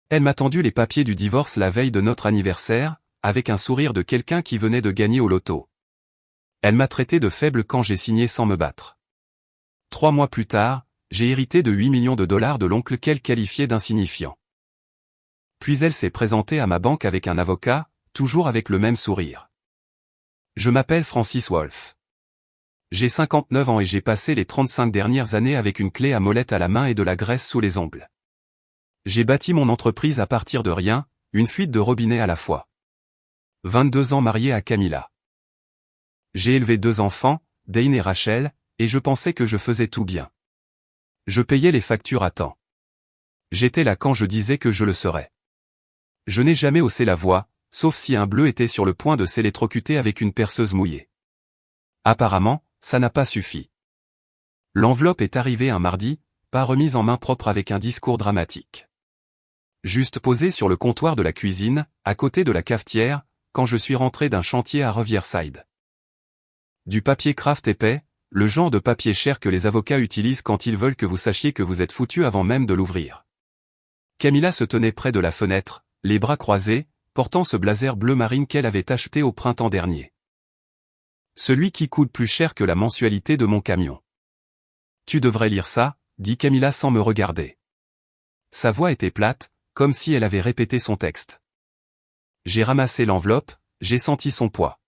Elle m'a tendu les papiers du divorce la veille de notre anniversaire, avec un sourire de quelqu'un qui venait de gagner au loto. Elle m'a traité de faible quand j'ai signé sans me battre. 3 mois plus tard, j'ai hérité de 8 millions de dollars de l'oncle qu'elle qualifiait d'insignifiant. Puis elle s'est présentée à ma banque avec un avocat, toujours avec le même sourire. Je m'appelle Francis Wolff. J'ai 59 ans et j'ai passé les 35 dernières années avec une clé à molette à la main et de la graisse sous les ongles. J'ai bâti mon entreprise à partir de rien, une fuite de robinet à la fois. 22 ans marié à Camilla. J'ai élevé 2 enfants, Dane et Rachel, et je pensais que je faisais tout bien. Je payais les factures à temps. J'étais là quand je disais que je le serais. Je n'ai jamais haussé la voix, sauf si un bleu était sur le point de s'électrocuter avec une perceuse mouillée. Apparemment, ça n'a pas suffi. L'enveloppe est arrivée un mardi, pas remise en main propre avec un discours dramatique. Juste posée sur le comptoir de la cuisine, à côté de la cafetière, quand je suis rentré d'un chantier à Riverside. Du papier craft épais, le genre de papier cher que les avocats utilisent quand ils veulent que vous sachiez que vous êtes foutu avant même de l'ouvrir. Camilla se tenait près de la fenêtre, les bras croisés, portant ce blazer bleu marine qu'elle avait acheté au printemps dernier. Celui qui coûte plus cher que la mensualité de mon camion. Tu devrais lire ça, dit Camilla sans me regarder. Sa voix était plate, comme si elle avait répété son texte. J'ai ramassé l'enveloppe, j'ai senti son poids.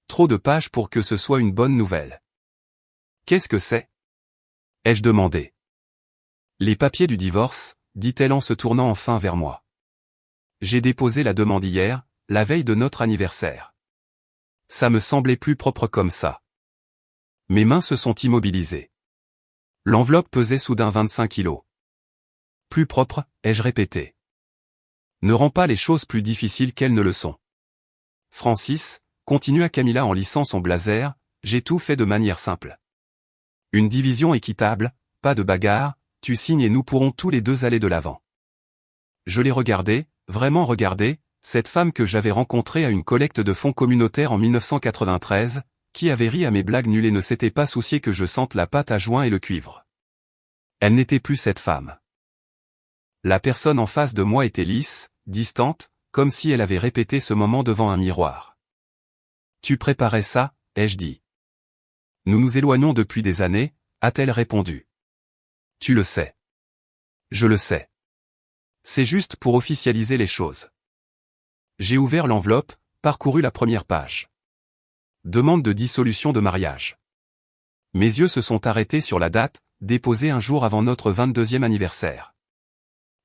Trop de pages pour que ce soit une bonne nouvelle. Qu'est-ce que c'est ? Ai-je demandé. Les papiers du divorce, dit-elle en se tournant enfin vers moi. J'ai déposé la demande hier, la veille de notre anniversaire. Ça me semblait plus propre comme ça. Mes mains se sont immobilisées. L'enveloppe pesait soudain 25 kilos. Plus propre, ai-je répété. Ne rends pas les choses plus difficiles qu'elles ne le sont. Francis, continua Camilla en lissant son blazer, j'ai tout fait de manière simple. Une division équitable, pas de bagarre, tu signes et nous pourrons tous les deux aller de l'avant. Je l'ai regardé, vraiment regardé, cette femme que j'avais rencontrée à une collecte de fonds communautaires en 1993, qui avait ri à mes blagues nulles et ne s'était pas soucié que je sente la pâte à joint et le cuivre. Elle n'était plus cette femme. La personne en face de moi était lisse, distante, comme si elle avait répété ce moment devant un miroir. Tu préparais ça, ai-je dit. Nous nous éloignons depuis des années, a-t-elle répondu. Tu le sais. Je le sais. C'est juste pour officialiser les choses. J'ai ouvert l'enveloppe, parcouru la première page. Demande de dissolution de mariage. Mes yeux se sont arrêtés sur la date, déposée un jour avant notre 22e anniversaire.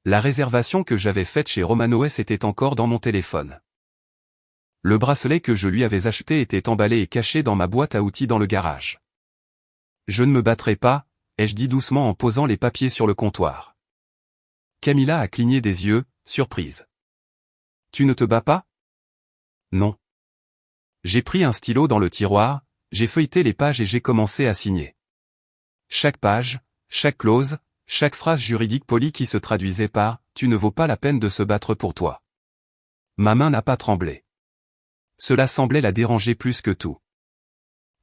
La réservation que j'avais faite chez Romanoès était encore dans mon téléphone. Le bracelet que je lui avais acheté était emballé et caché dans ma boîte à outils dans le garage. Je ne me battrai pas, ai-je dit doucement en posant les papiers sur le comptoir. Camilla a cligné des yeux, surprise. Tu ne te bats pas ? Non. J'ai pris un stylo dans le tiroir, j'ai feuilleté les pages et j'ai commencé à signer. Chaque page, chaque clause, chaque phrase juridique polie qui se traduisait par « Tu ne vaux pas la peine de se battre pour toi ». Ma main n'a pas tremblé. Cela semblait la déranger plus que tout.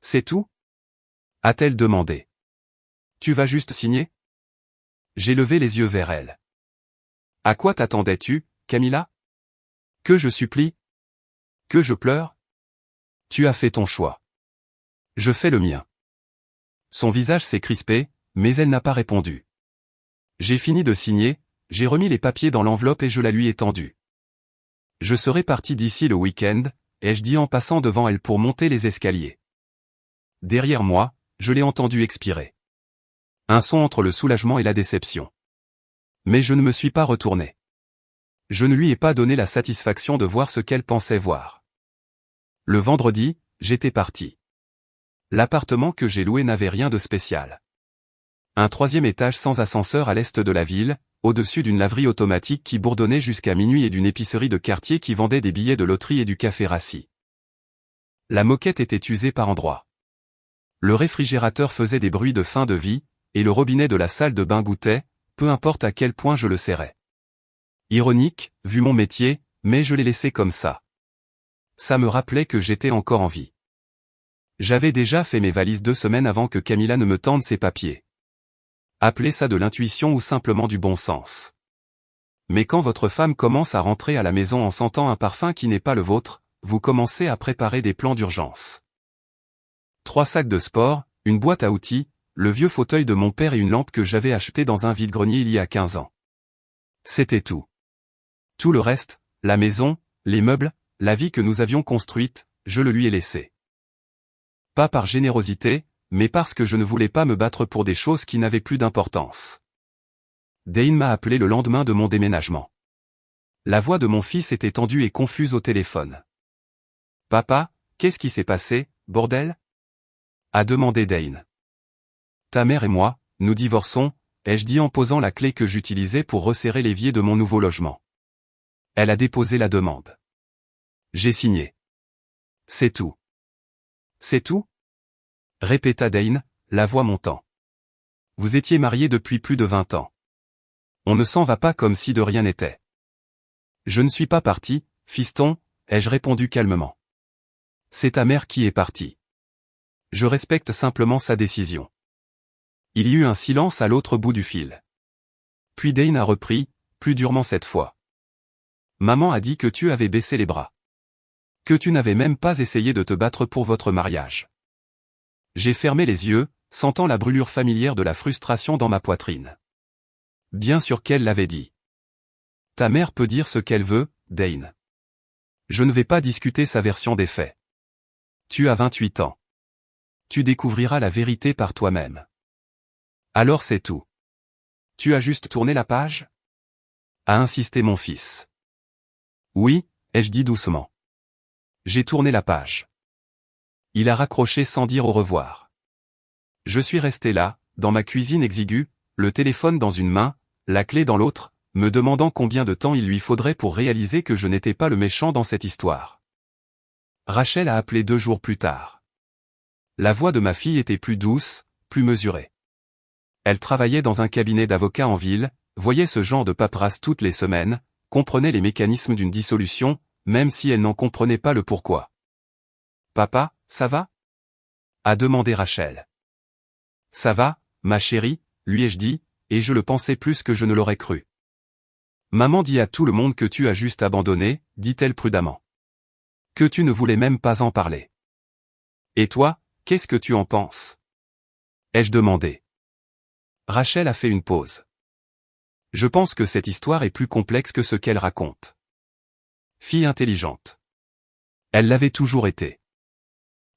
C'est tout ? A-t-elle demandé. Tu vas juste signer ? J'ai levé les yeux vers elle. À quoi t'attendais-tu, Camilla ? Que je supplie ? Que je pleure ? Tu as fait ton choix. Je fais le mien. Son visage s'est crispé, mais elle n'a pas répondu. J'ai fini de signer, j'ai remis les papiers dans l'enveloppe et je la lui ai tendue. Je serai parti d'ici le week-end, ai-je dit en passant devant elle pour monter les escaliers. Derrière moi, je l'ai entendu expirer. Un son entre le soulagement et la déception. Mais je ne me suis pas retourné. Je ne lui ai pas donné la satisfaction de voir ce qu'elle pensait voir. Le vendredi, j'étais parti. L'appartement que j'ai loué n'avait rien de spécial. Un 3e étage sans ascenseur à l'est de la ville, au-dessus d'une laverie automatique qui bourdonnait jusqu'à minuit et d'une épicerie de quartier qui vendait des billets de loterie et du café rassis. La moquette était usée par endroits. Le réfrigérateur faisait des bruits de fin de vie, et le robinet de la salle de bain goûtait, peu importe à quel point je le serrais. Ironique, vu mon métier, mais je l'ai laissé comme ça. Ça me rappelait que j'étais encore en vie. J'avais déjà fait mes valises 2 semaines avant que Camilla ne me tende ses papiers. Appelez ça de l'intuition ou simplement du bon sens. Mais quand votre femme commence à rentrer à la maison en sentant un parfum qui n'est pas le vôtre, vous commencez à préparer des plans d'urgence. 3 sacs de sport, une boîte à outils, le vieux fauteuil de mon père et une lampe que j'avais achetée dans un vide-grenier il y a 15 ans. C'était tout. Tout le reste, la maison, les meubles, la vie que nous avions construite, je le lui ai laissé. Pas par générosité, mais parce que je ne voulais pas me battre pour des choses qui n'avaient plus d'importance. Dane m'a appelé le lendemain de mon déménagement. La voix de mon fils était tendue et confuse au téléphone. « Papa, qu'est-ce qui s'est passé, bordel ?» a demandé Dane. « Ta mère et moi, nous divorçons, » ai-je dit en posant la clé que j'utilisais pour resserrer l'évier de mon nouveau logement. Elle a déposé la demande. J'ai signé. C'est tout. C'est tout ? Répéta Dane, la voix montant. Vous étiez mariés depuis plus de 20 ans. On ne s'en va pas comme si de rien n'était. Je ne suis pas parti, fiston, ai-je répondu calmement. C'est ta mère qui est partie. Je respecte simplement sa décision. Il y eut un silence à l'autre bout du fil. Puis Dane a repris, plus durement cette fois. Maman a dit que tu avais baissé les bras. Que tu n'avais même pas essayé de te battre pour votre mariage. J'ai fermé les yeux, sentant la brûlure familière de la frustration dans ma poitrine. Bien sûr qu'elle l'avait dit. Ta mère peut dire ce qu'elle veut, Dane. Je ne vais pas discuter sa version des faits. Tu as 28 ans. Tu découvriras la vérité par toi-même. Alors c'est tout. Tu as juste tourné la page ? A insisté mon fils. Oui, ai-je dit doucement. J'ai tourné la page. Il a raccroché sans dire au revoir. Je suis resté là, dans ma cuisine exiguë, le téléphone dans une main, la clé dans l'autre, me demandant combien de temps il lui faudrait pour réaliser que je n'étais pas le méchant dans cette histoire. Rachel a appelé 2 jours plus tard. La voix de ma fille était plus douce, plus mesurée. Elle travaillait dans un cabinet d'avocats en ville, voyait ce genre de paperasse toutes les semaines, comprenait les mécanismes d'une dissolution, même si elle n'en comprenait pas le pourquoi. « Papa, ça va ?» a demandé Rachel. « Ça va, ma chérie, lui ai-je dit, et je le pensais plus que je ne l'aurais cru. Maman dit à tout le monde que tu as juste abandonné, dit-elle prudemment. Que tu ne voulais même pas en parler. Et toi, qu'est-ce que tu en penses ? Ai-je demandé. Rachel a fait une pause. Je pense que cette histoire est plus complexe que ce qu'elle raconte. Fille intelligente. Elle l'avait toujours été.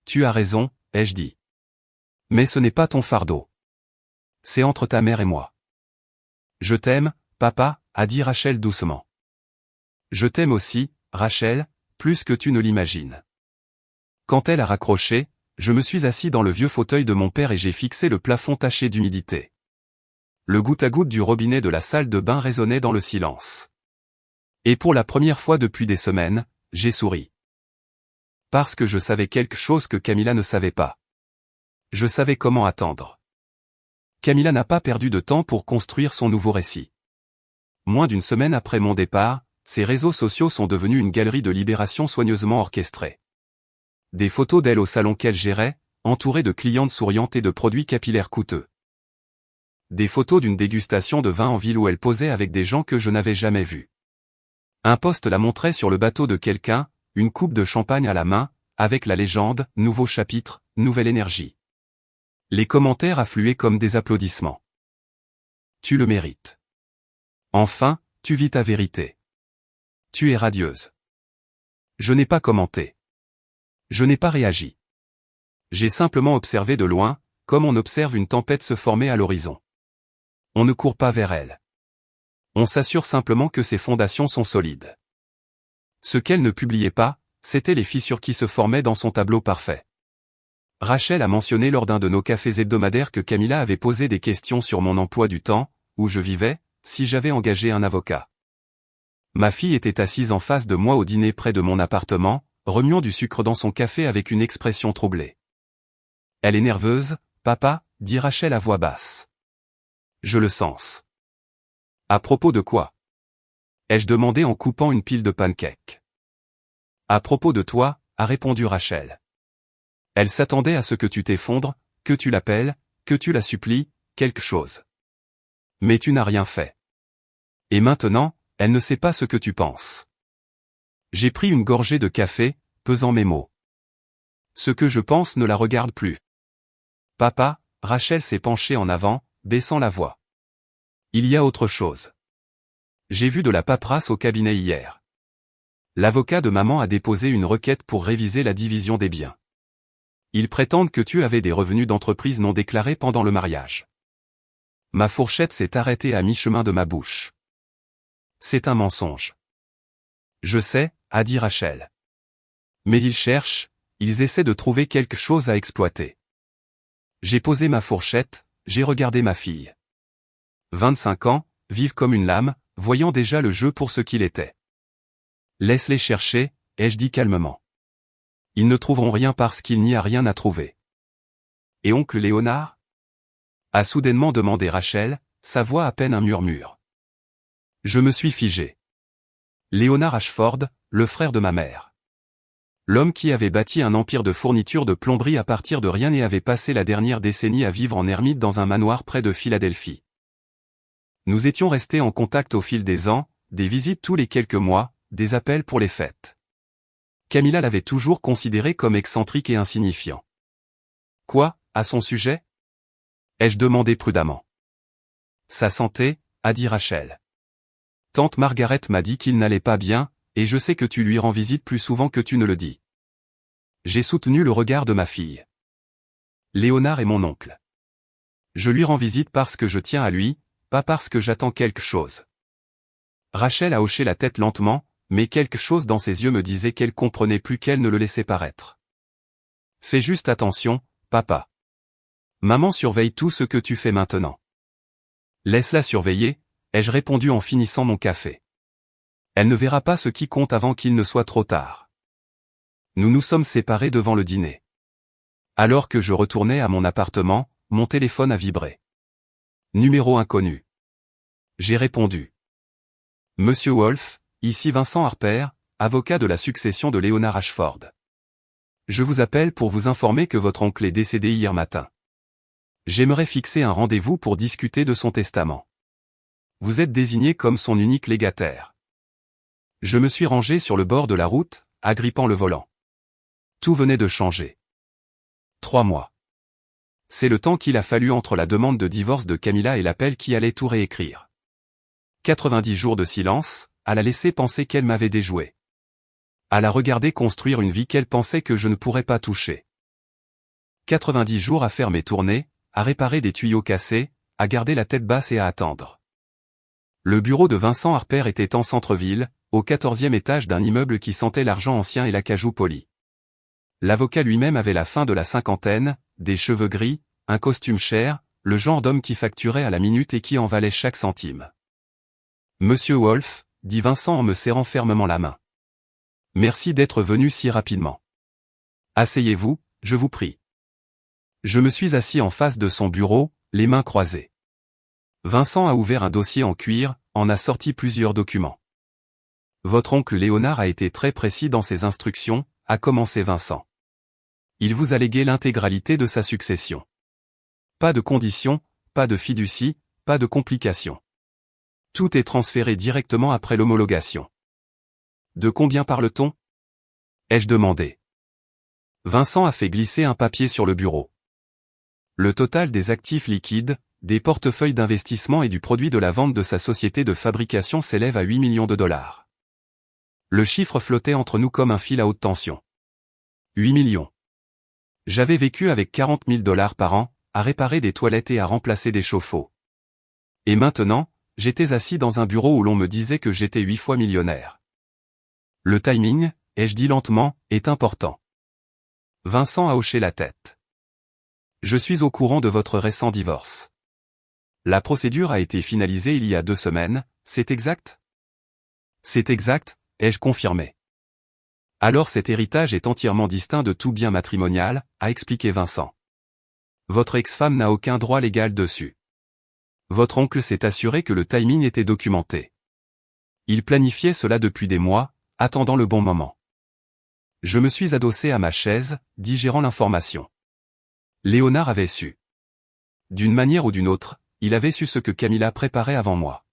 Tu as raison, ai-je dit. Mais ce n'est pas ton fardeau. C'est entre ta mère et moi. Je t'aime, papa, a dit Rachel doucement. Je t'aime aussi, Rachel, plus que tu ne l'imagines. Quand elle a raccroché, je me suis assis dans le vieux fauteuil de mon père et j'ai fixé le plafond taché d'humidité. Le goutte-à-goutte du robinet de la salle de bain résonnait dans le silence. Et pour la première fois depuis des semaines, j'ai souri. Parce que je savais quelque chose que Camilla ne savait pas. Je savais comment attendre. Camilla n'a pas perdu de temps pour construire son nouveau récit. Moins d'une semaine après mon départ, ses réseaux sociaux sont devenus une galerie de libération soigneusement orchestrée. Des photos d'elle au salon qu'elle gérait, entourée de clientes souriantes et de produits capillaires coûteux. Des photos d'une dégustation de vin en ville où elle posait avec des gens que je n'avais jamais vus. Un post la montrait sur le bateau de quelqu'un, une coupe de champagne à la main, avec la légende « Nouveau chapitre, nouvelle énergie ». Les commentaires affluaient comme des applaudissements. Tu le mérites. Enfin, tu vis ta vérité. Tu es radieuse. Je n'ai pas commenté. Je n'ai pas réagi. J'ai simplement observé de loin, comme on observe une tempête se former à l'horizon. On ne court pas vers elle. On s'assure simplement que ses fondations sont solides. Ce qu'elle ne publiait pas, c'étaient les fissures qui se formaient dans son tableau parfait. Rachel a mentionné lors d'un de nos cafés hebdomadaires que Camilla avait posé des questions sur mon emploi du temps, où je vivais, si j'avais engagé un avocat. Ma fille était assise en face de moi au dîner près de mon appartement, remuant du sucre dans son café avec une expression troublée. « Elle est nerveuse, papa, dit Rachel à voix basse. Je le sens. À propos de quoi ? Ai-je demandé en coupant une pile de pancakes. À propos de toi, a répondu Rachel. Elle s'attendait à ce que tu t'effondres, que tu l'appelles, que tu la supplies, quelque chose. Mais tu n'as rien fait. Et maintenant, Elle ne sait pas ce que tu penses. J'ai pris une gorgée de café, pesant mes mots. Ce que je pense ne la regarde plus. Papa, Rachel s'est penchée en avant, baissant la voix. Il y a autre chose. J'ai vu de la paperasse au cabinet hier. L'avocat de maman a déposé une requête pour réviser la division des biens. Ils prétendent que tu avais des revenus d'entreprise non déclarés pendant le mariage. Ma fourchette s'est arrêtée à mi-chemin de ma bouche. C'est un mensonge. Je sais, a dit Rachel. Mais ils cherchent, ils essaient de trouver quelque chose à exploiter. J'ai posé ma fourchette, j'ai regardé ma fille. 25 ans, vive comme une lame, voyant déjà le jeu pour ce qu'il était. Laisse-les chercher, ai-je dit calmement. Ils ne trouveront rien parce qu'il n'y a rien à trouver. Et oncle Léonard ? A soudainement demandé Rachel, sa voix à peine un murmure. Je me suis figé. Léonard Ashford, le frère de ma mère. L'homme qui avait bâti un empire de fournitures de plomberie à partir de rien et avait passé la dernière décennie à vivre en ermite dans un manoir près de Philadelphie. Nous étions restés en contact au fil des ans, des visites tous les quelques mois, des appels pour les fêtes. Camilla l'avait toujours considéré comme excentrique et insignifiant. Quoi, à son sujet ? Ai-je demandé prudemment. Sa santé, a dit Rachel. Tante Margaret m'a dit qu'il n'allait pas bien, et je sais que tu lui rends visite plus souvent que tu ne le dis. J'ai soutenu le regard de ma fille. Léonard est mon oncle. Je lui rends visite parce que je tiens à lui, pas parce que j'attends quelque chose. Rachel a hoché la tête lentement, mais quelque chose dans ses yeux me disait qu'elle comprenait plus qu'elle ne le laissait paraître. Fais juste attention, papa. Maman surveille tout ce que tu fais maintenant. Laisse-la surveiller, ai-je répondu en finissant mon café. Elle ne verra pas ce qui compte avant qu'il ne soit trop tard. Nous nous sommes séparés devant le dîner. Alors que je retournais à mon appartement, mon téléphone a vibré. Numéro inconnu. J'ai répondu. Monsieur Wolf, ici Vincent Harper, avocat de la succession de Léonard Ashford. Je vous appelle pour vous informer que votre oncle est décédé hier matin. J'aimerais fixer un rendez-vous pour discuter de son testament. Vous êtes désigné comme son unique légataire. Je me suis rangé sur le bord de la route, agrippant le volant. Tout venait de changer. 3 mois. C'est le temps qu'il a fallu entre la demande de divorce de Camilla et l'appel qui allait tout réécrire. 90 jours de silence, à la laisser penser qu'elle m'avait déjoué. À la regarder construire une vie qu'elle pensait que je ne pourrais pas toucher. 90 jours à faire mes tournées, à réparer des tuyaux cassés, à garder la tête basse et à attendre. Le bureau de Vincent Harper était en centre-ville, au 14e étage d'un immeuble qui sentait l'argent ancien et l'acajou poli. L'avocat lui-même avait la fin de la cinquantaine, des cheveux gris, un costume cher, le genre d'homme qui facturait à la minute et qui en valait chaque centime. Monsieur Wolf, dit Vincent en me serrant fermement la main. Merci d'être venu si rapidement. Asseyez-vous, je vous prie. Je me suis assis en face de son bureau, les mains croisées. Vincent a ouvert un dossier en cuir, en a sorti plusieurs documents. Votre oncle Léonard a été très précis dans ses instructions, a commencé Vincent. Il vous a légué l'intégralité de sa succession. Pas de conditions, pas de fiducie, pas de complications. Tout est transféré directement après l'homologation. De combien parle-t-on ? Ai-je demandé. Vincent a fait glisser un papier sur le bureau. Le total des actifs liquides, des portefeuilles d'investissement et du produit de la vente de sa société de fabrication s'élève à 8 millions de dollars. Le chiffre flottait entre nous comme un fil à haute tension. 8 millions. J'avais vécu avec 40 000 dollars par an, à réparer des toilettes et à remplacer des chauffe-eau. Et maintenant, j'étais assis dans un bureau où l'on me disait que j'étais 8 fois millionnaire. Le timing, ai-je dit lentement, est important. Vincent a hoché la tête. Je suis au courant de votre récent divorce. La procédure a été finalisée il y a 2 semaines, c'est exact ? C'est exact, ai-je confirmé. Alors cet héritage est entièrement distinct de tout bien matrimonial, a expliqué Vincent. Votre ex-femme n'a aucun droit légal dessus. Votre oncle s'est assuré que le timing était documenté. Il planifiait cela depuis des mois, attendant le bon moment. Je me suis adossé à ma chaise, digérant l'information. Léonard avait su. D'une manière ou d'une autre, il avait su ce que Camilla préparait avant moi.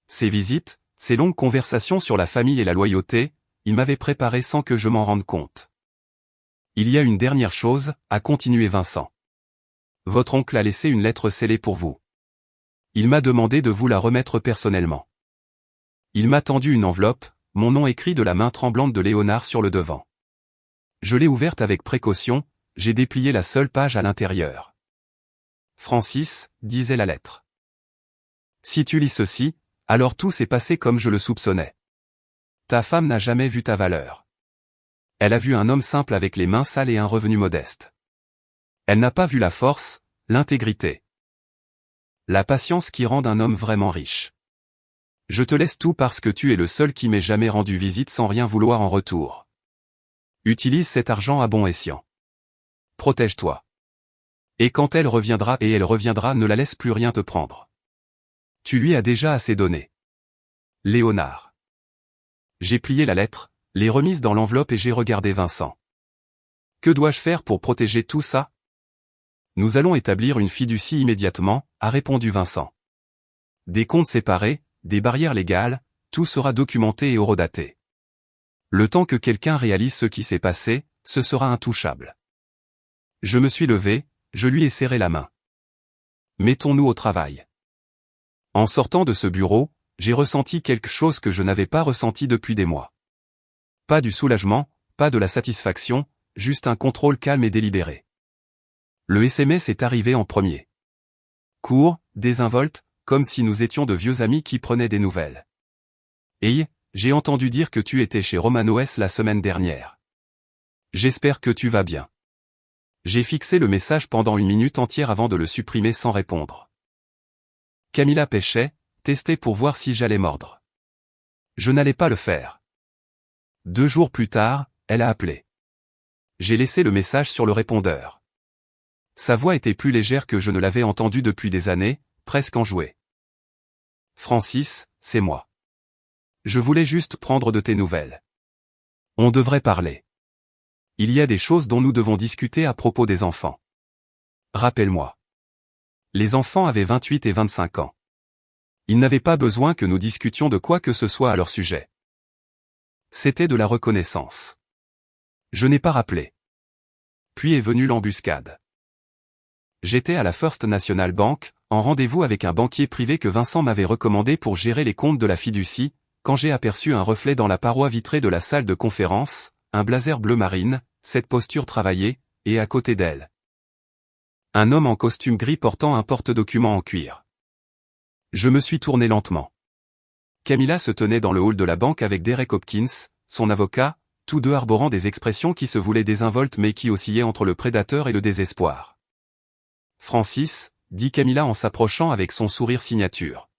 Ses visites, Ces longues conversations sur la famille et la loyauté, il m'avait préparé sans que je m'en rende compte. Il y a une dernière chose, a continué Vincent. Votre oncle a laissé une lettre scellée pour vous. Il m'a demandé de vous la remettre personnellement. Il m'a tendu une enveloppe, mon nom écrit de la main tremblante de Léonard sur le devant. Je l'ai ouverte avec précaution, j'ai déplié la seule page à l'intérieur. Francis, disait la lettre. Si tu lis ceci, alors tout s'est passé comme je le soupçonnais. Ta femme n'a jamais vu ta valeur. Elle a vu un homme simple avec les mains sales et un revenu modeste. Elle n'a pas vu la force, l'intégrité, la patience qui rendent un homme vraiment riche. Je te laisse tout parce que tu es le seul qui m'ait jamais rendu visite sans rien vouloir en retour. Utilise cet argent à bon escient. Protège-toi. Et quand elle reviendra, ne la laisse plus rien te prendre. Tu lui as déjà assez donné. Léonard. J'ai plié la lettre, l'ai remise dans l'enveloppe et j'ai regardé Vincent. Que dois-je faire pour protéger tout ça? Nous allons établir une fiducie immédiatement, a répondu Vincent. Des comptes séparés, des barrières légales, tout sera documenté et horodaté. Le temps que quelqu'un réalise ce qui s'est passé, ce sera intouchable. Je me suis levé, je lui ai serré la main. Mettons-nous au travail. En sortant de ce bureau, j'ai ressenti quelque chose que je n'avais pas ressenti depuis des mois. Pas du soulagement, pas de la satisfaction, juste un contrôle calme et délibéré. Le SMS est arrivé en premier. Court, désinvolte, comme si nous étions de vieux amis qui prenaient des nouvelles. Hey, j'ai entendu dire que tu étais chez Romano S la semaine dernière. J'espère que tu vas bien. J'ai fixé le message pendant une minute entière avant de le supprimer sans répondre. Camilla pêchait, testait pour voir si j'allais mordre. Je n'allais pas le faire. 2 jours plus tard, elle a appelé. J'ai laissé le message sur le répondeur. Sa voix était plus légère que je ne l'avais entendue depuis des années, presque enjouée. Francis, c'est moi. Je voulais juste prendre de tes nouvelles. On devrait parler. Il y a des choses dont nous devons discuter à propos des enfants. Rappelle-moi. Les enfants avaient 28 et 25 ans. Ils n'avaient pas besoin que nous discutions de quoi que ce soit à leur sujet. C'était de la reconnaissance. Je n'ai pas rappelé. Puis est venue l'embuscade. J'étais à la First National Bank, en rendez-vous avec un banquier privé que Vincent m'avait recommandé pour gérer les comptes de la fiducie, quand j'ai aperçu un reflet dans la paroi vitrée de la salle de conférence, un blazer bleu marine, cette posture travaillée, et à côté d'elle, un homme en costume gris portant un porte-documents en cuir. Je me suis tourné lentement. Camilla se tenait dans le hall de la banque avec Derek Hopkins, son avocat, tous deux arborant des expressions qui se voulaient désinvoltes mais qui oscillaient entre le prédateur et le désespoir. Francis, dit Camilla en s'approchant avec son sourire signature.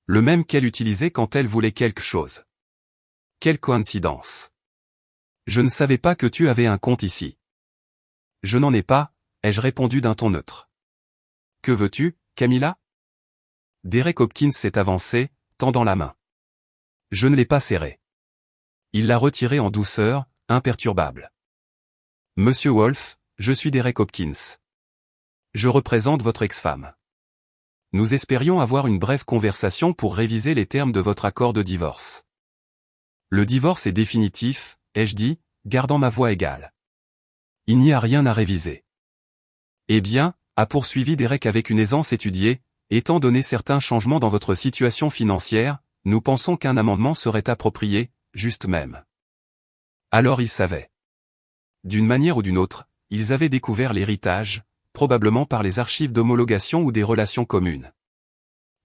Le même qu'elle utilisait quand elle voulait quelque chose. Quelle coïncidence. Je ne savais pas que tu avais un compte ici. Je n'en ai pas, ai-je répondu d'un ton neutre. Que veux-tu, Camilla? Derek Hopkins s'est avancé, tendant la main. Je ne l'ai pas serrée. Il l'a retirée en douceur, imperturbable. Monsieur Wolf, je suis Derek Hopkins. Je représente votre ex-femme. Nous espérions avoir une brève conversation pour réviser les termes de votre accord de divorce. Le divorce est définitif, ai-je dit, gardant ma voix égale. Il n'y a rien à réviser. Eh bien, a poursuivi Derek avec une aisance étudiée, étant donné certains changements dans votre situation financière, nous pensons qu'un amendement serait approprié, juste même. Alors ils savaient. D'une manière ou d'une autre, ils avaient découvert l'héritage, probablement par les archives d'homologation ou des relations communes.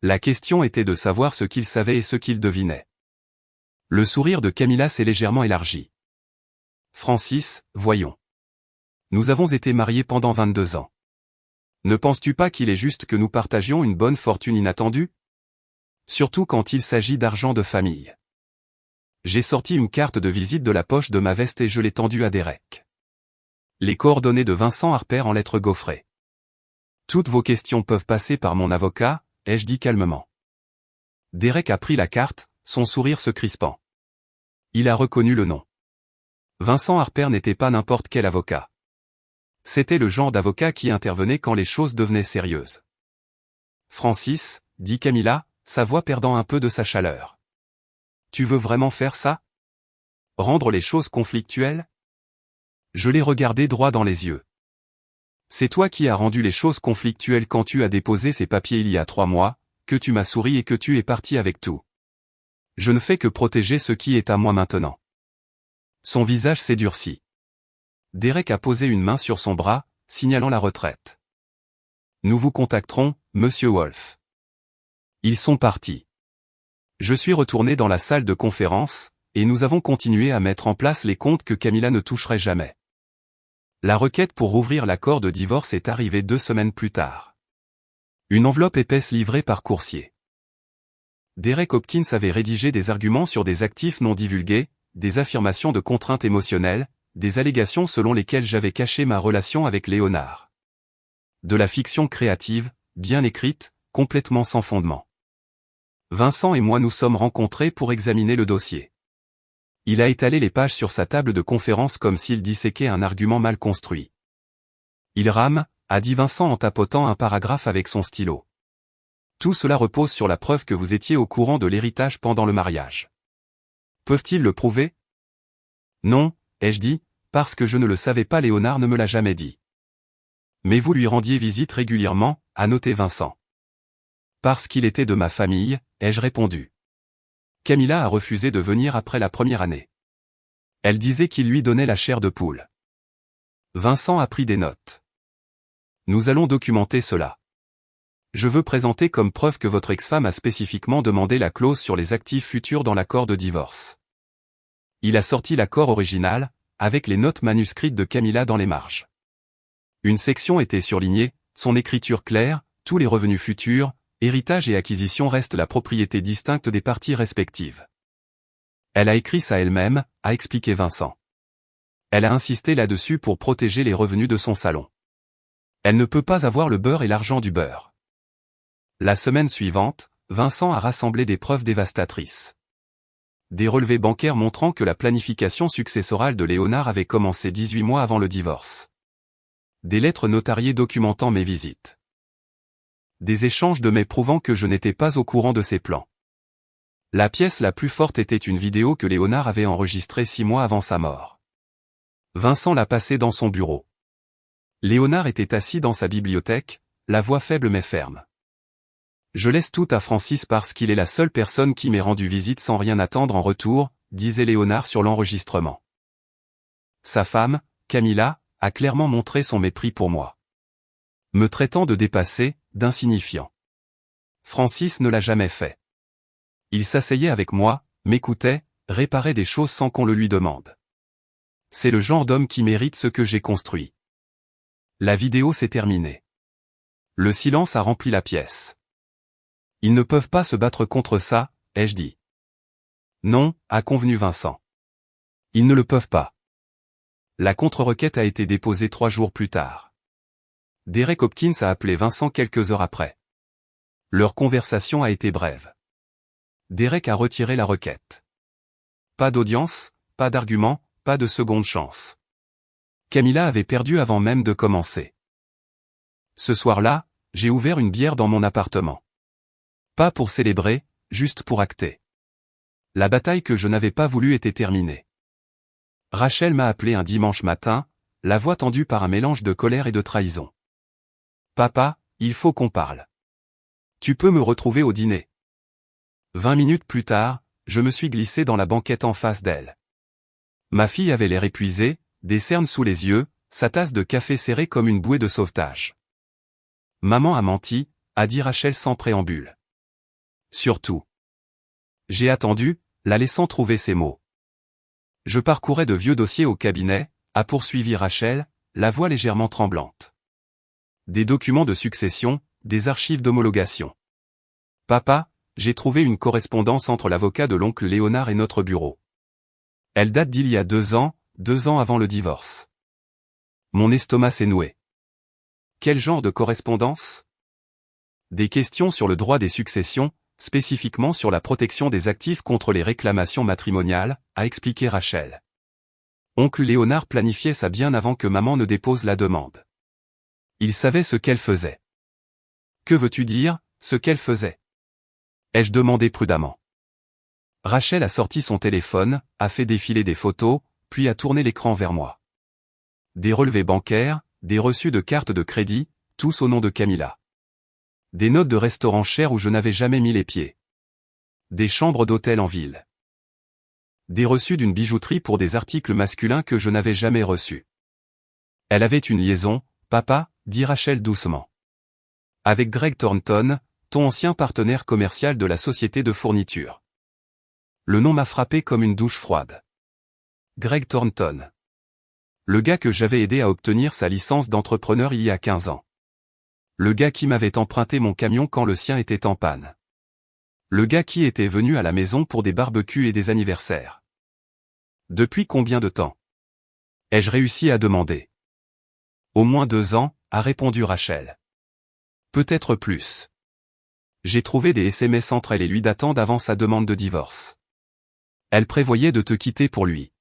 La question était de savoir ce qu'ils savaient et ce qu'ils devinaient. Le sourire de Camilla s'est légèrement élargi. Francis, voyons. Nous avons été mariés pendant 22 ans. Ne penses-tu pas qu'il est juste que nous partagions une bonne fortune inattendue? Surtout quand il s'agit d'argent de famille. J'ai sorti une carte de visite de la poche de ma veste et je l'ai tendue à Derek. Les coordonnées de Vincent Harper en lettres gaufrées. Toutes vos questions peuvent passer par mon avocat, ai-je dit calmement. Derek a pris la carte, son sourire se crispant. Il a reconnu le nom. Vincent Harper n'était pas n'importe quel avocat. C'était le genre d'avocat qui intervenait quand les choses devenaient sérieuses. Francis, dit Camilla, sa voix perdant un peu de sa chaleur. Tu veux vraiment faire ça? Rendre les choses conflictuelles? Je l'ai regardé droit dans les yeux. C'est toi qui as rendu les choses conflictuelles quand tu as déposé ces papiers il y a 3 mois, que tu m'as souri et que tu es parti avec tout. Je ne fais que protéger ce qui est à moi maintenant. Son visage s'est durci. Derek a posé une main sur son bras, signalant la retraite. Nous vous contacterons, Monsieur Wolf. Ils sont partis. Je suis retourné dans la salle de conférence, et nous avons continué à mettre en place les comptes que Camilla ne toucherait jamais. La requête pour rouvrir l'accord de divorce est arrivée 2 semaines plus tard. Une enveloppe épaisse livrée par coursier. Derek Hopkins avait rédigé des arguments sur des actifs non divulgués, des affirmations de contraintes émotionnelles, des allégations selon lesquelles j'avais caché ma relation avec Léonard. De la fiction créative, bien écrite, complètement sans fondement. Vincent et moi nous sommes rencontrés pour examiner le dossier. Il a étalé les pages sur sa table de conférence comme s'il disséquait un argument mal construit. Il rame, a dit Vincent en tapotant un paragraphe avec son stylo. Tout cela repose sur la preuve que vous étiez au courant de l'héritage pendant le mariage. Peuvent-ils le prouver? Non, ai-je dit, parce que je ne le savais pas, Léonard ne me l'a jamais dit. Mais vous lui rendiez visite régulièrement, a noté Vincent. Parce qu'il était de ma famille, ai-je répondu. Camilla a refusé de venir après la première année. Elle disait qu'il lui donnait la chair de poule. Vincent a pris des notes. Nous allons documenter cela. Je veux présenter comme preuve que votre ex-femme a spécifiquement demandé la clause sur les actifs futurs dans l'accord de divorce. Il a sorti l'accord original, avec les notes manuscrites de Camilla dans les marges. Une section était surlignée, son écriture claire, tous les revenus futurs, héritage et acquisition restent la propriété distincte des parties respectives. Elle a écrit ça elle-même, a expliqué Vincent. Elle a insisté là-dessus pour protéger les revenus de son salon. Elle ne peut pas avoir le beurre et l'argent du beurre. La semaine suivante, Vincent a rassemblé des preuves dévastatrices. Des relevés bancaires montrant que la planification successorale de Léonard avait commencé 18 mois avant le divorce. Des lettres notariées documentant mes visites. Des échanges de mails prouvant que je n'étais pas au courant de ses plans. La pièce la plus forte était une vidéo que Léonard avait enregistrée 6 mois avant sa mort. Vincent l'a passée dans son bureau. Léonard était assis dans sa bibliothèque, la voix faible mais ferme. Je laisse tout à Francis parce qu'il est la seule personne qui m'ait rendu visite sans rien attendre en retour, disait Léonard sur l'enregistrement. Sa femme, Camilla, a clairement montré son mépris pour moi. Me traitant de dépassé, d'insignifiant. Francis ne l'a jamais fait. Il s'asseyait avec moi, m'écoutait, réparait des choses sans qu'on le lui demande. C'est le genre d'homme qui mérite ce que j'ai construit. La vidéo s'est terminée. Le silence a rempli la pièce. Ils ne peuvent pas se battre contre ça, ai-je dit. Non, a convenu Vincent. Ils ne le peuvent pas. La contre-requête a été déposée 3 jours plus tard. Derek Hopkins a appelé Vincent quelques heures après. Leur conversation a été brève. Derek a retiré la requête. Pas d'audience, pas d'argument, pas de seconde chance. Camilla avait perdu avant même de commencer. Ce soir-là, j'ai ouvert une bière dans mon appartement. Pas pour célébrer, juste pour acter. La bataille que je n'avais pas voulu était terminée. Rachel m'a appelé un dimanche matin, la voix tendue par un mélange de colère et de trahison. Papa, il faut qu'on parle. Tu peux me retrouver au dîner. 20 minutes plus tard, je me suis glissé dans la banquette en face d'elle. Ma fille avait l'air épuisée, des cernes sous les yeux, sa tasse de café serrée comme une bouée de sauvetage. Maman a menti, a dit Rachel sans préambule. Surtout. J'ai attendu, la laissant trouver ses mots. Je parcourais de vieux dossiers au cabinet, a poursuivi Rachel, la voix légèrement tremblante. Des documents de succession, des archives d'homologation. Papa, j'ai trouvé une correspondance entre l'avocat de l'oncle Léonard et notre bureau. Elle date d'il y a 2 ans, 2 ans avant le divorce. Mon estomac s'est noué. Quel genre de correspondance? Des questions sur le droit des successions, spécifiquement sur la protection des actifs contre les réclamations matrimoniales, a expliqué Rachel. Oncle Léonard planifiait ça bien avant que maman ne dépose la demande. Il savait ce qu'elle faisait. Que veux-tu dire, ce qu'elle faisait? Ai-je demandé prudemment. Rachel a sorti son téléphone, a fait défiler des photos, puis a tourné l'écran vers moi. Des relevés bancaires, des reçus de cartes de crédit, tous au nom de Camilla. Des notes de restaurants chers où je n'avais jamais mis les pieds. Des chambres d'hôtel en ville. Des reçus d'une bijouterie pour des articles masculins que je n'avais jamais reçus. Elle avait une liaison, papa, dit Rachel doucement. Avec Greg Thornton, ton ancien partenaire commercial de la société de fourniture. Le nom m'a frappé comme une douche froide. Greg Thornton. Le gars que j'avais aidé à obtenir sa licence d'entrepreneur il y a 15 ans. Le gars qui m'avait emprunté mon camion quand le sien était en panne. Le gars qui était venu à la maison pour des barbecues et des anniversaires. Depuis combien de temps? Ai-je réussi à demander? Au moins 2 ans, a répondu Rachel. Peut-être plus. J'ai trouvé des SMS entre elle et lui datant d'avant sa demande de divorce. Elle prévoyait de te quitter pour lui.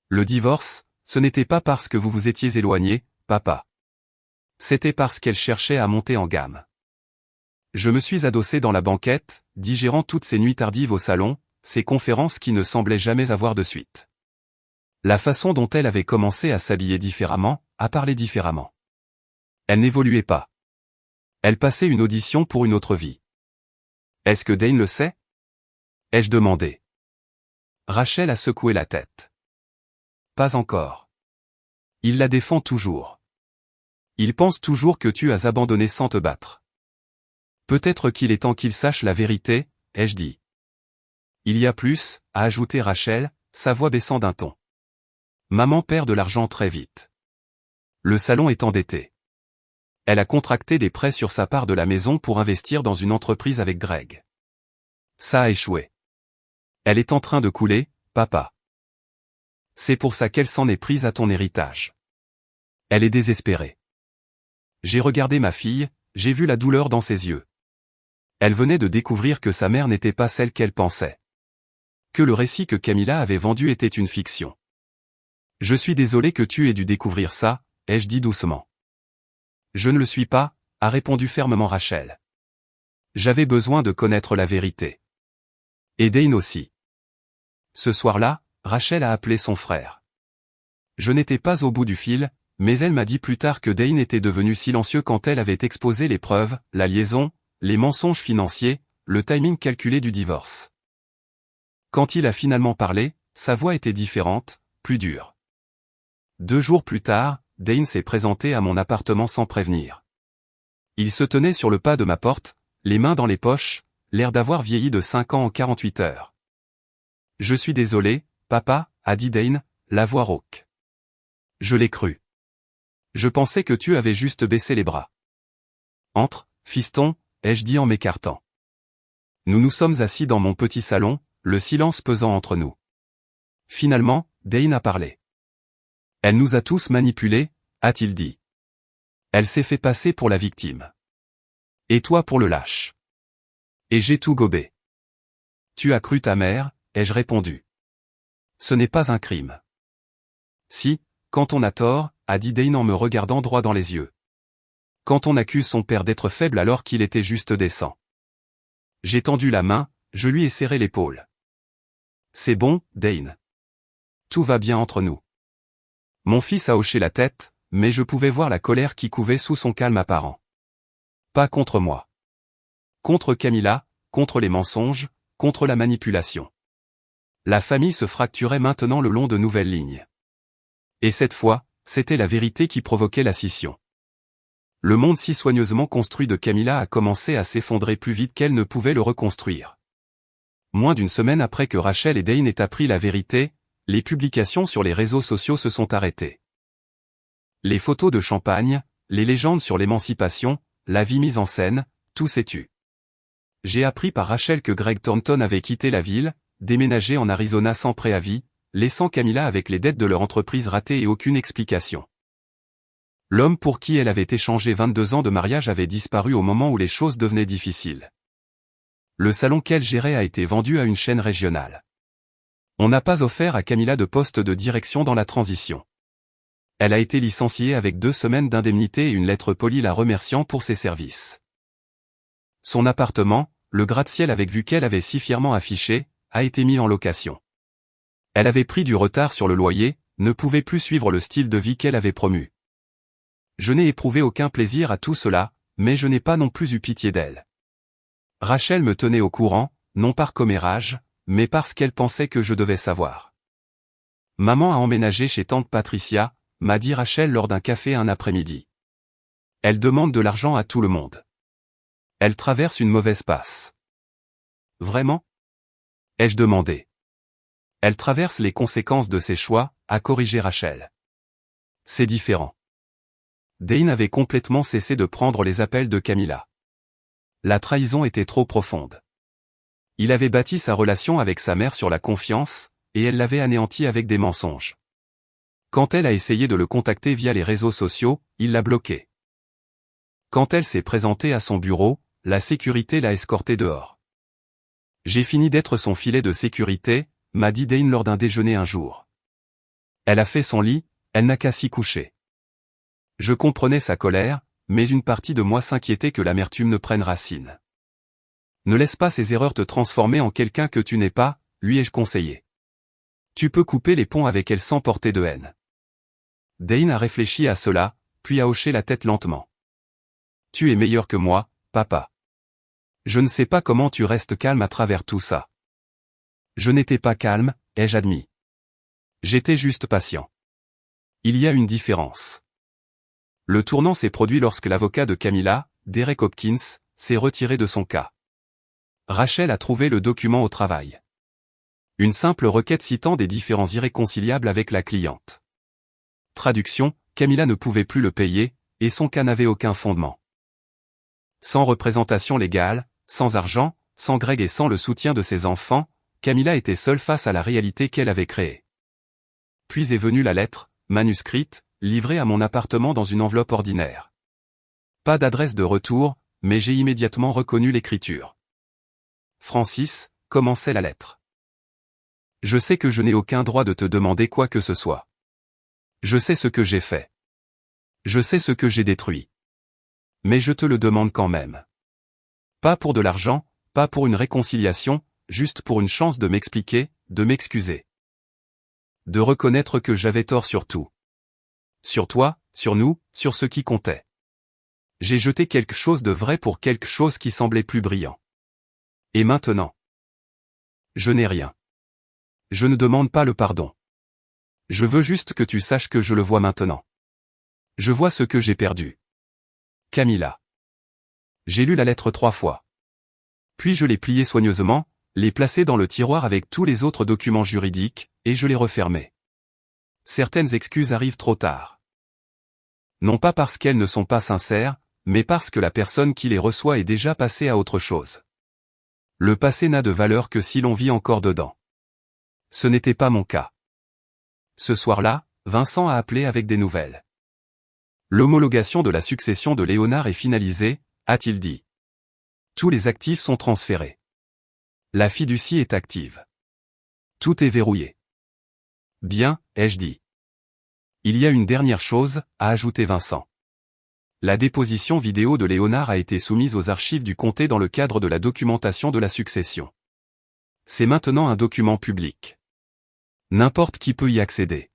Le divorce, ce n'était pas parce que vous vous étiez éloignés, papa. C'était parce qu'elle cherchait à monter en gamme. Je me suis adossé dans la banquette, digérant toutes ces nuits tardives au salon, ces conférences qui ne semblaient jamais avoir de suite. La façon dont elle avait commencé à s'habiller différemment, à parler différemment. Elle n'évoluait pas. Elle passait une audition pour une autre vie. Est-ce que Dane le sait? Ai-je demandé. Rachel a secoué la tête. Pas encore. Il la défend toujours. Il pense toujours que tu as abandonné sans te battre. Peut-être qu'il est temps qu'il sache la vérité, ai-je dit. Il y a plus, a ajouté Rachel, sa voix baissant d'un ton. Maman perd de l'argent très vite. Le salon est endetté. Elle a contracté des prêts sur sa part de la maison pour investir dans une entreprise avec Greg. Ça a échoué. Elle est en train de couler, papa. C'est pour ça qu'elle s'en est prise à ton héritage. Elle est désespérée. J'ai regardé ma fille, j'ai vu la douleur dans ses yeux. Elle venait de découvrir que sa mère n'était pas celle qu'elle pensait. Que le récit que Camilla avait vendu était une fiction. Je suis désolé que tu aies dû découvrir ça, ai-je dit doucement. Je ne le suis pas, a répondu fermement Rachel. J'avais besoin de connaître la vérité. Et Dane aussi. Ce soir-là, Rachel a appelé son frère. Je n'étais pas au bout du fil, mais elle m'a dit plus tard que Dane était devenu silencieux quand elle avait exposé les preuves, la liaison, les mensonges financiers, le timing calculé du divorce. Quand il a finalement parlé, sa voix était différente, plus dure. 2 jours plus tard, Dane s'est présenté à mon appartement sans prévenir. Il se tenait sur le pas de ma porte, les mains dans les poches, l'air d'avoir vieilli de 5 ans en 48 heures. Je suis désolé, papa, a dit Dane, la voix rauque. Je l'ai cru. Je pensais que tu avais juste baissé les bras. Entre, fiston, ai-je dit en m'écartant. Nous nous sommes assis dans mon petit salon, le silence pesant entre nous. Finalement, Dane a parlé. Elle nous a tous manipulés, a-t-il dit. Elle s'est fait passer pour la victime. Et toi pour le lâche. Et j'ai tout gobé. Tu as cru ta mère, ai-je répondu. Ce n'est pas un crime. Si, quand on a tort, a dit Dane en me regardant droit dans les yeux. Quand on accuse son père d'être faible alors qu'il était juste décent. J'ai tendu la main, je lui ai serré l'épaule. C'est bon, Dane. Tout va bien entre nous. Mon fils a hoché la tête, mais je pouvais voir la colère qui couvait sous son calme apparent. Pas contre moi. Contre Camilla, contre les mensonges, contre la manipulation. La famille se fracturait maintenant le long de nouvelles lignes. Et cette fois, c'était la vérité qui provoquait la scission. Le monde si soigneusement construit de Camilla a commencé à s'effondrer plus vite qu'elle ne pouvait le reconstruire. Moins d'une semaine après que Rachel et Dane aient appris la vérité, les publications sur les réseaux sociaux se sont arrêtées. Les photos de champagne, les légendes sur l'émancipation, la vie mise en scène, tout s'est tu. J'ai appris par Rachel que Greg Thornton avait quitté la ville, déménagé en Arizona sans préavis, laissant Camilla avec les dettes de leur entreprise ratée et aucune explication. L'homme pour qui elle avait échangé 22 ans de mariage avait disparu au moment où les choses devenaient difficiles. Le salon qu'elle gérait a été vendu à une chaîne régionale. On n'a pas offert à Camilla de poste de direction dans la transition. Elle a été licenciée avec 2 semaines d'indemnité et une lettre polie la remerciant pour ses services. Son appartement, le gratte-ciel avec vue qu'elle avait si fièrement affiché, a été mis en location. Elle avait pris du retard sur le loyer, ne pouvait plus suivre le style de vie qu'elle avait promu. Je n'ai éprouvé aucun plaisir à tout cela, mais je n'ai pas non plus eu pitié d'elle. Rachel me tenait au courant, non par commérage, mais parce qu'elle pensait que je devais savoir. Maman a emménagé chez tante Patricia, m'a dit Rachel lors d'un café un après-midi. Elle demande de l'argent à tout le monde. Elle traverse une mauvaise passe. Vraiment? Ai-je demandé. Elle traverse les conséquences de ses choix, a corrigé Rachel. C'est différent. Dane avait complètement cessé de prendre les appels de Camilla. La trahison était trop profonde. Il avait bâti sa relation avec sa mère sur la confiance, et elle l'avait anéanti avec des mensonges. Quand elle a essayé de le contacter via les réseaux sociaux, il l'a bloqué. Quand elle s'est présentée à son bureau, la sécurité l'a escortée dehors. J'ai fini d'être son filet de sécurité, m'a dit Dane lors d'un déjeuner un jour. Elle a fait son lit, elle n'a qu'à s'y coucher. Je comprenais sa colère, mais une partie de moi s'inquiétait que l'amertume ne prenne racine. Ne laisse pas ces erreurs te transformer en quelqu'un que tu n'es pas, lui ai-je conseillé. Tu peux couper les ponts avec elle sans porter de haine. Dane a réfléchi à cela, puis a hoché la tête lentement. Tu es meilleur que moi, papa. Je ne sais pas comment tu restes calme à travers tout ça. Je n'étais pas calme, ai-je admis. J'étais juste patient. Il y a une différence. Le tournant s'est produit lorsque l'avocat de Camilla, Derek Hopkins, s'est retiré de son cas. Rachel a trouvé le document au travail. Une simple requête citant des différends irréconciliables avec la cliente. Traduction, Camilla ne pouvait plus le payer, et son cas n'avait aucun fondement. Sans représentation légale, sans argent, sans Greg et sans le soutien de ses enfants, Camilla était seule face à la réalité qu'elle avait créée. Puis est venue la lettre, manuscrite, livrée à mon appartement dans une enveloppe ordinaire. Pas d'adresse de retour, mais j'ai immédiatement reconnu l'écriture. Francis, commençait la lettre. Je sais que je n'ai aucun droit de te demander quoi que ce soit. Je sais ce que j'ai fait. Je sais ce que j'ai détruit. Mais je te le demande quand même. Pas pour de l'argent, pas pour une réconciliation, juste pour une chance de m'expliquer, de m'excuser. De reconnaître que j'avais tort sur tout. Sur toi, sur nous, sur ce qui comptait. J'ai jeté quelque chose de vrai pour quelque chose qui semblait plus brillant. Et maintenant? Je n'ai rien. Je ne demande pas le pardon. Je veux juste que tu saches que je le vois maintenant. Je vois ce que j'ai perdu. Camilla. J'ai lu la lettre 3 fois. Puis je l'ai pliée soigneusement, l'ai placée dans le tiroir avec tous les autres documents juridiques, et je l'ai refermée. Certaines excuses arrivent trop tard. Non pas parce qu'elles ne sont pas sincères, mais parce que la personne qui les reçoit est déjà passée à autre chose. Le passé n'a de valeur que si l'on vit encore dedans. Ce n'était pas mon cas. Ce soir-là, Vincent a appelé avec des nouvelles. L'homologation de la succession de Léonard est finalisée, a-t-il dit. Tous les actifs sont transférés. La fiducie est active. Tout est verrouillé. Bien, ai-je dit. Il y a une dernière chose, a ajouté Vincent. La déposition vidéo de Léonard a été soumise aux archives du comté dans le cadre de la documentation de la succession. C'est maintenant un document public. N'importe qui peut y accéder.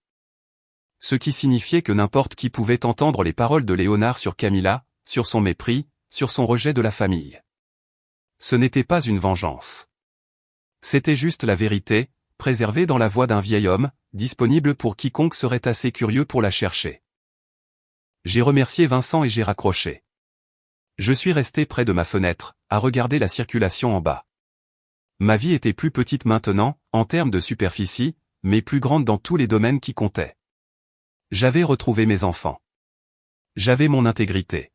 Ce qui signifiait que n'importe qui pouvait entendre les paroles de Léonard sur Camilla, sur son mépris, sur son rejet de la famille. Ce n'était pas une vengeance. C'était juste la vérité, préservée dans la voix d'un vieil homme, disponible pour quiconque serait assez curieux pour la chercher. J'ai remercié Vincent et j'ai raccroché. Je suis resté près de ma fenêtre, à regarder la circulation en bas. Ma vie était plus petite maintenant, en termes de superficie, mais plus grande dans tous les domaines qui comptaient. J'avais retrouvé mes enfants. J'avais mon intégrité.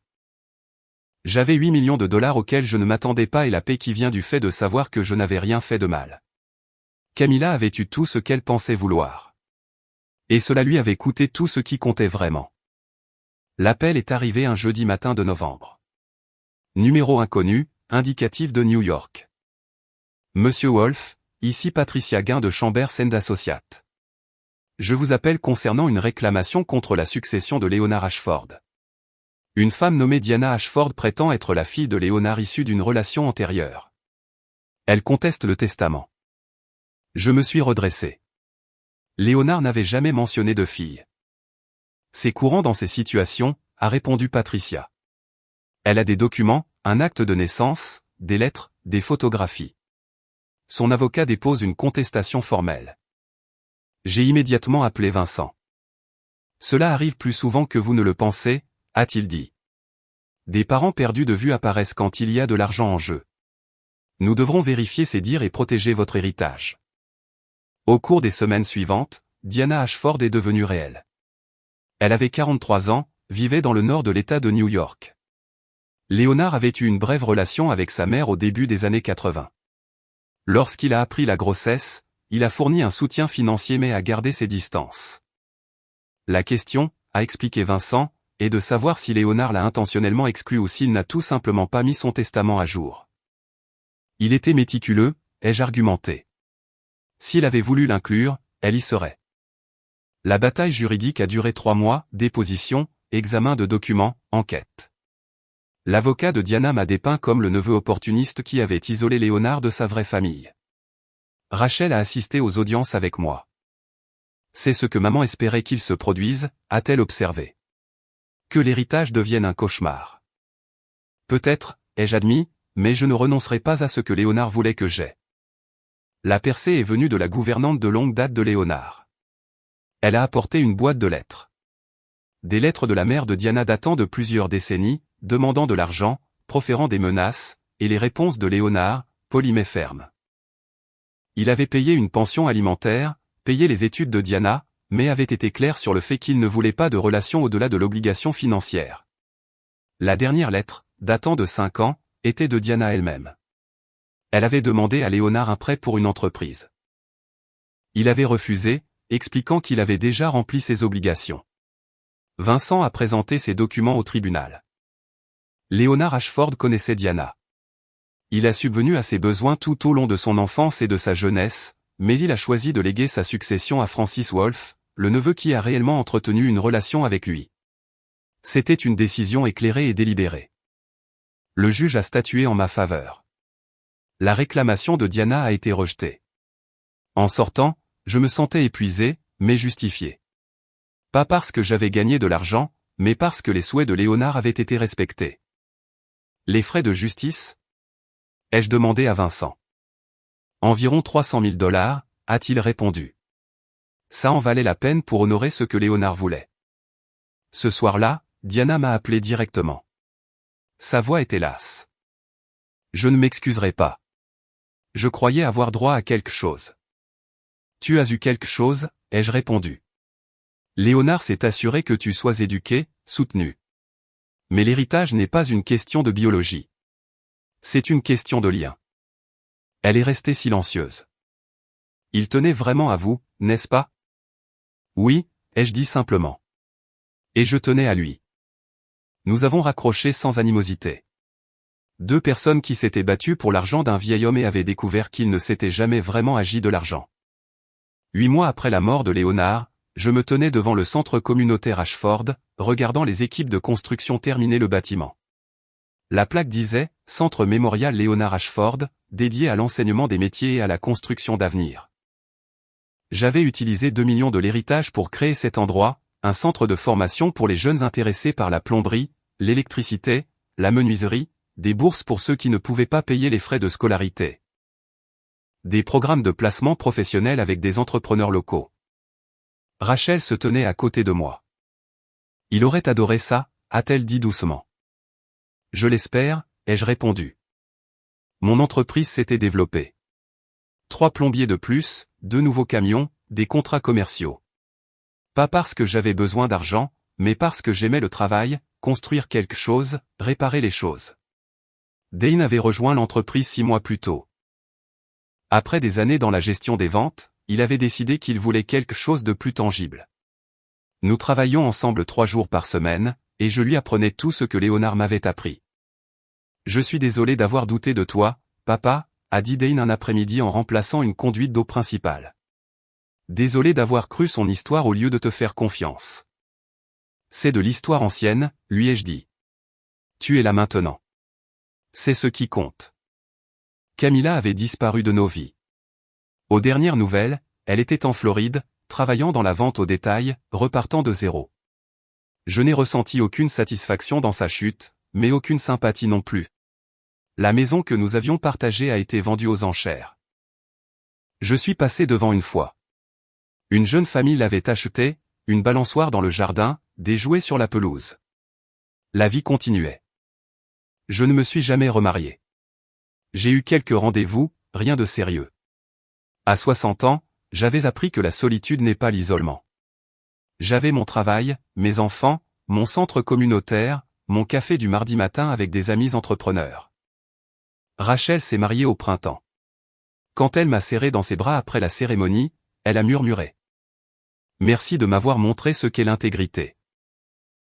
J'avais 8 millions de dollars auxquels je ne m'attendais pas et la paix qui vient du fait de savoir que je n'avais rien fait de mal. Camilla avait eu tout ce qu'elle pensait vouloir. Et cela lui avait coûté tout ce qui comptait vraiment. L'appel est arrivé un jeudi matin de novembre. Numéro inconnu, indicatif de New York. Monsieur Wolf, ici Patricia Gain de Chambers & Associates. Je vous appelle concernant une réclamation contre la succession de Léonard Ashford. Une femme nommée Diana Ashford prétend être la fille de Léonard issue d'une relation antérieure. Elle conteste le testament. Je me suis redressé. Léonard n'avait jamais mentionné de fille. C'est courant dans ces situations, a répondu Patricia. Elle a des documents, un acte de naissance, des lettres, des photographies. Son avocat dépose une contestation formelle. J'ai immédiatement appelé Vincent. Cela arrive plus souvent que vous ne le pensez, a-t-il dit. Des parents perdus de vue apparaissent quand il y a de l'argent en jeu. Nous devrons vérifier ces dires et protéger votre héritage. Au cours des semaines suivantes, Diana Ashford est devenue réelle. Elle avait 43 ans, vivait dans le nord de l'État de New York. Léonard avait eu une brève relation avec sa mère au début des années 80. Lorsqu'il a appris la grossesse, il a fourni un soutien financier mais a gardé ses distances. La question, a expliqué Vincent, est de savoir si Léonard l'a intentionnellement exclu ou s'il n'a tout simplement pas mis son testament à jour. Il était méticuleux, ai-je argumenté. S'il avait voulu l'inclure, elle y serait. La bataille juridique a duré 3 mois, déposition, examen de documents, enquête. L'avocat de Diana m'a dépeint comme le neveu opportuniste qui avait isolé Léonard de sa vraie famille. Rachel a assisté aux audiences avec moi. C'est ce que maman espérait qu'il se produise, a-t-elle observé. Que l'héritage devienne un cauchemar. Peut-être, ai-je admis, mais je ne renoncerai pas à ce que Léonard voulait que j'aie. La percée est venue de la gouvernante de longue date de Léonard. Elle a apporté une boîte de lettres. Des lettres de la mère de Diana datant de plusieurs décennies, demandant de l'argent, proférant des menaces, et les réponses de Léonard, polies mais fermes. Il avait payé une pension alimentaire, payé les études de Diana, mais avait été clair sur le fait qu'il ne voulait pas de relation au-delà de l'obligation financière. La dernière lettre, datant de 5 ans, était de Diana elle-même. Elle avait demandé à Léonard un prêt pour une entreprise. Il avait refusé, expliquant qu'il avait déjà rempli ses obligations. Vincent a présenté ses documents au tribunal. Léonard Ashford connaissait Diana. Il a subvenu à ses besoins tout au long de son enfance et de sa jeunesse, mais il a choisi de léguer sa succession à Francis Wolff, le neveu qui a réellement entretenu une relation avec lui. C'était une décision éclairée et délibérée. Le juge a statué en ma faveur. La réclamation de Diana a été rejetée. En sortant, je me sentais épuisé, mais justifié. Pas parce que j'avais gagné de l'argent, mais parce que les souhaits de Léonard avaient été respectés. Les frais de justice ? Ai-je demandé à Vincent. Environ 300 000 $, a-t-il répondu. Ça en valait la peine pour honorer ce que Léonard voulait. Ce soir-là, Diana m'a appelé directement. Sa voix était lasse. Je ne m'excuserai pas. Je croyais avoir droit à quelque chose. Tu as eu quelque chose, ai-je répondu. Léonard s'est assuré que tu sois éduqué, soutenu. Mais l'héritage n'est pas une question de biologie. C'est une question de lien. Elle est restée silencieuse. Il tenait vraiment à vous, n'est-ce pas? Oui, ai-je dit simplement. Et je tenais à lui. Nous avons raccroché sans animosité. 2 personnes qui s'étaient battues pour l'argent d'un vieil homme et avaient découvert qu'il ne s'était jamais vraiment agi de l'argent. 8 mois après la mort de Léonard, je me tenais devant le centre communautaire Ashford, regardant les équipes de construction terminer le bâtiment. La plaque disait « Centre mémorial Léonard Ashford, dédié à l'enseignement des métiers et à la construction d'avenir ». J'avais utilisé 2 millions de l'héritage pour créer cet endroit, un centre de formation pour les jeunes intéressés par la plomberie, l'électricité, la menuiserie, des bourses pour ceux qui ne pouvaient pas payer les frais de scolarité. Des programmes de placement professionnel avec des entrepreneurs locaux. Rachel se tenait à côté de moi. Il aurait adoré ça, a-t-elle dit doucement. Je l'espère, ai-je répondu. Mon entreprise s'était développée. 3 plombiers de plus, 2 nouveaux camions, des contrats commerciaux. Pas parce que j'avais besoin d'argent, mais parce que j'aimais le travail, construire quelque chose, réparer les choses. Dane avait rejoint l'entreprise 6 mois plus tôt. Après des années dans la gestion des ventes, il avait décidé qu'il voulait quelque chose de plus tangible. Nous travaillions ensemble 3 jours par semaine, et je lui apprenais tout ce que Léonard m'avait appris. Je suis désolé d'avoir douté de toi, papa, a dit Dane un après-midi en remplaçant une conduite d'eau principale. Désolé d'avoir cru son histoire au lieu de te faire confiance. C'est de l'histoire ancienne, lui ai-je dit. Tu es là maintenant. C'est ce qui compte. Camilla avait disparu de nos vies. Aux dernières nouvelles, elle était en Floride, travaillant dans la vente au détail, repartant de zéro. Je n'ai ressenti aucune satisfaction dans sa chute, mais aucune sympathie non plus. La maison que nous avions partagée a été vendue aux enchères. Je suis passé devant une fois. Une jeune famille l'avait achetée, une balançoire dans le jardin, des jouets sur la pelouse. La vie continuait. Je ne me suis jamais remarié. J'ai eu quelques rendez-vous, rien de sérieux. À 60 ans, j'avais appris que la solitude n'est pas l'isolement. J'avais mon travail, mes enfants, mon centre communautaire, mon café du mardi matin avec des amis entrepreneurs. Rachel s'est mariée au printemps. Quand elle m'a serré dans ses bras après la cérémonie, elle a murmuré. Merci de m'avoir montré ce qu'est l'intégrité.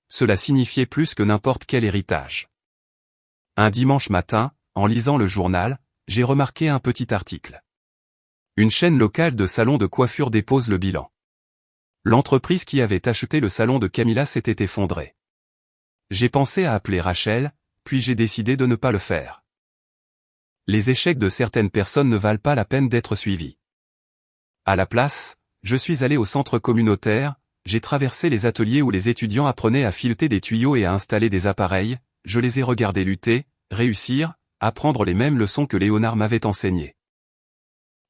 Cela signifiait plus que n'importe quel héritage. Un dimanche matin, en lisant le journal, j'ai remarqué un petit article. Une chaîne locale de salons de coiffure dépose le bilan. L'entreprise qui avait acheté le salon de Camilla s'était effondrée. J'ai pensé à appeler Rachel, puis j'ai décidé de ne pas le faire. Les échecs de certaines personnes ne valent pas la peine d'être suivis. À la place, je suis allé au centre communautaire, j'ai traversé les ateliers où les étudiants apprenaient à fileter des tuyaux et à installer des appareils, je les ai regardés lutter, réussir, apprendre les mêmes leçons que Léonard m'avait enseignées.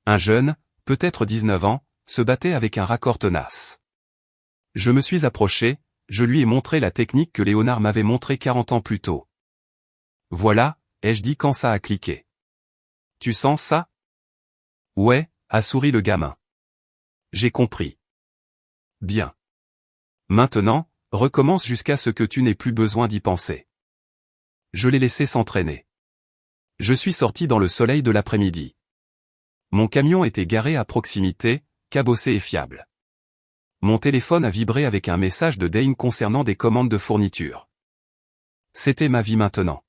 Un jeune, peut-être 19 ans, se battait avec un raccord tenace. Je me suis approché, je lui ai montré la technique que Léonard m'avait montrée 40 ans plus tôt. Voilà, ai-je dit quand ça a cliqué. Tu sens ça? Ouais, a souri le gamin. J'ai compris. Bien. Maintenant, recommence jusqu'à ce que tu n'aies plus besoin d'y penser. Je l'ai laissé s'entraîner. Je suis sorti dans le soleil de l'après-midi. Mon camion était garé à proximité, cabossé et fiable. Mon téléphone a vibré avec un message de Dane concernant des commandes de fourniture. C'était ma vie maintenant.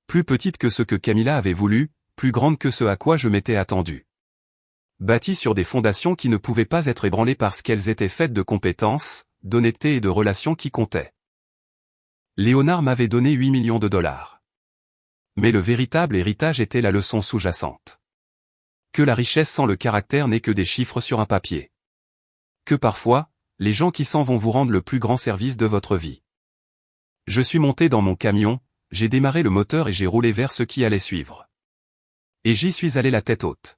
Plus petite que ce que Camilla avait voulu, plus grande que ce à quoi je m'étais attendu. Bâtie sur des fondations qui ne pouvaient pas être ébranlées parce qu'elles étaient faites de compétences, d'honnêteté et de relations qui comptaient. Léonard m'avait donné 8 millions de dollars. Mais le véritable héritage était la leçon sous-jacente. Que la richesse sans le caractère n'est que des chiffres sur un papier. Que parfois, les gens qui s'en vont vous rendre le plus grand service de votre vie. Je suis monté dans mon camion, j'ai démarré le moteur et j'ai roulé vers ce qui allait suivre. Et j'y suis allé la tête haute.